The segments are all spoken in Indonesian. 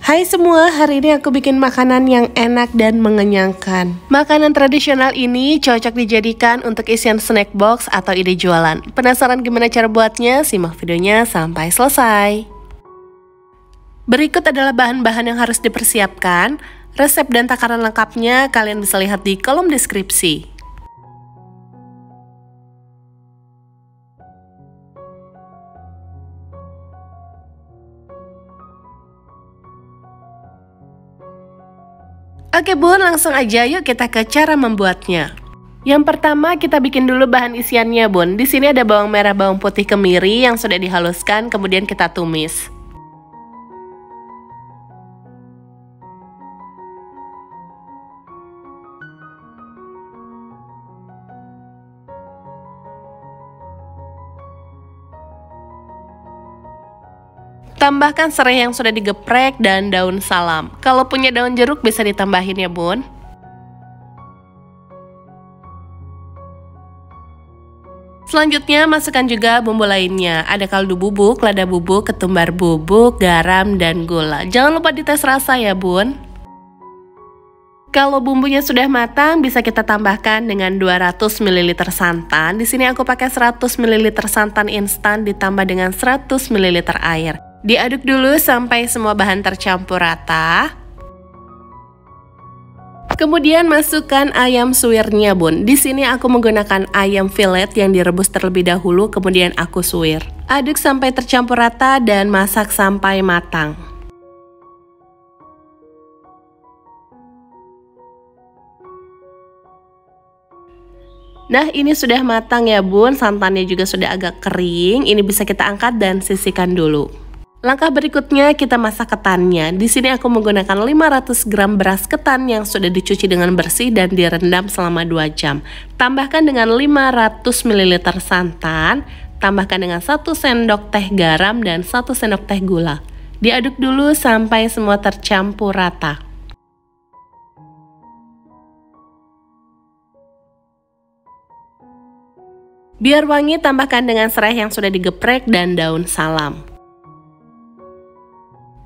Hai semua, hari ini aku bikin makanan yang enak dan mengenyangkan. Makanan tradisional ini cocok dijadikan untuk isian snack box atau ide jualan. Penasaran gimana cara buatnya? Simak videonya sampai selesai. Berikut adalah bahan-bahan yang harus dipersiapkan. Resep dan takaran lengkapnya kalian bisa lihat di kolom deskripsi. Oke bun, langsung aja yuk kita ke cara membuatnya. Yang pertama kita bikin dulu bahan isiannya bun. Di sini ada bawang merah, bawang putih kemiri yang sudah dihaluskan, kemudian kita tumis. Tambahkan serai yang sudah digeprek dan daun salam. Kalau punya daun jeruk bisa ditambahin ya bun. Selanjutnya masukkan juga bumbu lainnya. Ada kaldu bubuk, lada bubuk, ketumbar bubuk, garam, dan gula. Jangan lupa dites rasa ya bun. Kalau bumbunya sudah matang, bisa kita tambahkan dengan 200 ml santan. Di sini aku pakai 100 ml santan instan ditambah dengan 100 ml air. Diaduk dulu sampai semua bahan tercampur rata. Kemudian masukkan ayam suwirnya bun. Di sini aku menggunakan ayam fillet yang direbus terlebih dahulu, kemudian aku suwir. Aduk sampai tercampur rata dan masak sampai matang. Nah, ini sudah matang ya bun, santannya juga sudah agak kering. Ini bisa kita angkat dan sisihkan dulu. Langkah berikutnya kita masak ketannya. Di sini aku menggunakan 500 gram beras ketan yang sudah dicuci dengan bersih dan direndam selama 2 jam. Tambahkan dengan 500 ml santan, tambahkan dengan 1 sendok teh garam dan 1 sendok teh gula. Diaduk dulu sampai semua tercampur rata. Biar wangi, tambahkan dengan serai yang sudah digeprek dan daun salam.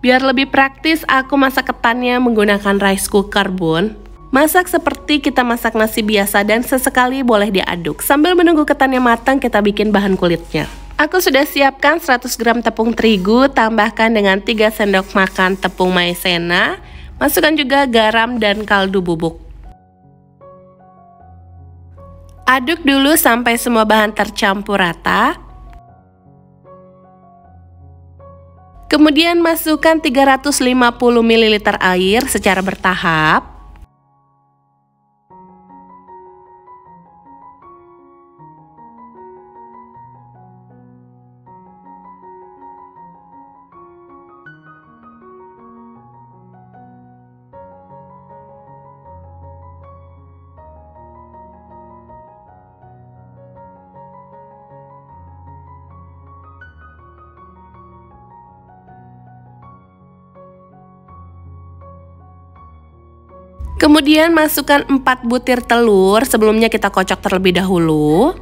Biar lebih praktis, aku masak ketannya menggunakan rice cooker bun. Masak seperti kita masak nasi biasa dan sesekali boleh diaduk. Sambil menunggu ketannya matang, kita bikin bahan kulitnya. Aku sudah siapkan 100 gram tepung terigu, tambahkan dengan 3 sendok makan tepung maizena. Masukkan juga garam dan kaldu bubuk. Aduk dulu sampai semua bahan tercampur rata. Kemudian masukkan 350 ml air secara bertahap. Kemudian masukkan 4 butir telur, sebelumnya kita kocok terlebih dahulu.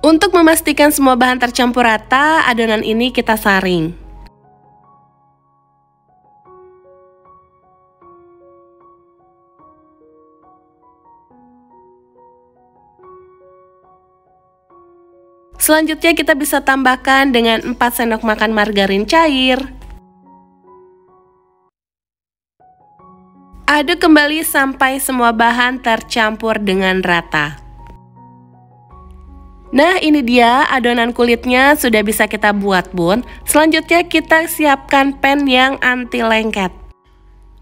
Untuk memastikan semua bahan tercampur rata, adonan ini kita saring. Selanjutnya kita bisa tambahkan dengan 4 sendok makan margarin cair. Aduk kembali sampai semua bahan tercampur dengan rata. Nah, ini dia adonan kulitnya sudah bisa kita buat bun. Selanjutnya kita siapkan pan yang anti lengket.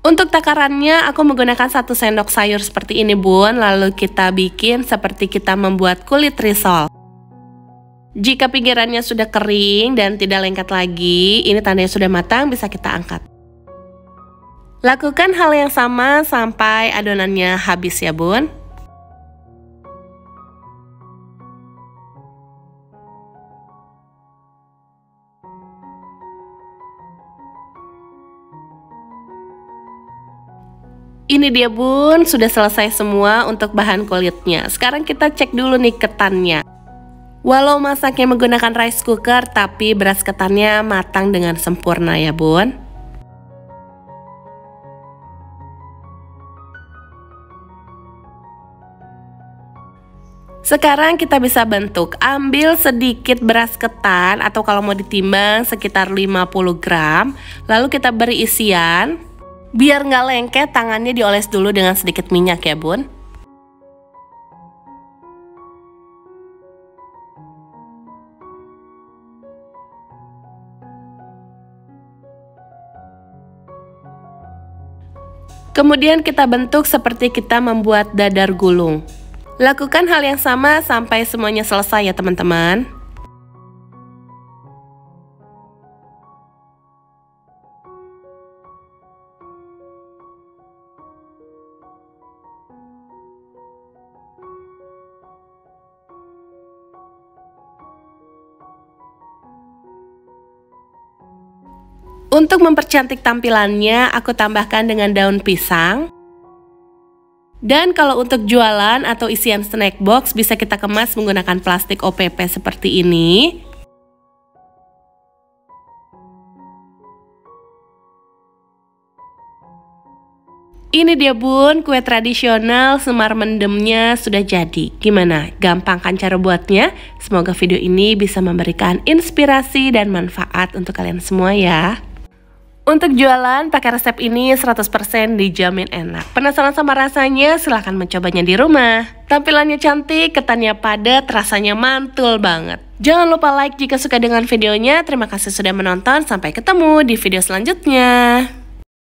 Untuk takarannya aku menggunakan 1 sendok sayur seperti ini bun. Lalu kita bikin seperti kita membuat kulit risol. Jika pinggirannya sudah kering dan tidak lengket lagi, ini tandanya sudah matang, bisa kita angkat. Lakukan hal yang sama sampai adonannya habis ya bun. Ini dia bun, sudah selesai semua untuk bahan kulitnya. Sekarang kita cek dulu nih ketannya. Walau masaknya menggunakan rice cooker, tapi beras ketannya matang dengan sempurna ya bun. Sekarang kita bisa bentuk. Ambil sedikit beras ketan atau kalau mau ditimbang sekitar 50 gram. Lalu kita beri isian. Biar nggak lengket, tangannya dioles dulu dengan sedikit minyak ya bun. Kemudian kita bentuk seperti kita membuat dadar gulung. Lakukan hal yang sama sampai semuanya selesai ya teman-teman. Untuk mempercantik tampilannya, aku tambahkan dengan daun pisang. Dan kalau untuk jualan atau isian snack box, bisa kita kemas menggunakan plastik OPP seperti ini. Ini dia bun, kue tradisional Semar Mendemnya sudah jadi. Gimana? Gampang kan cara buatnya? Semoga video ini bisa memberikan inspirasi dan manfaat untuk kalian semua ya. Untuk jualan pakai resep ini 100% dijamin enak. Penasaran sama rasanya? Silahkan mencobanya di rumah. Tampilannya cantik, ketannya padat, rasanya mantul banget. Jangan lupa like jika suka dengan videonya. Terima kasih sudah menonton, sampai ketemu di video selanjutnya.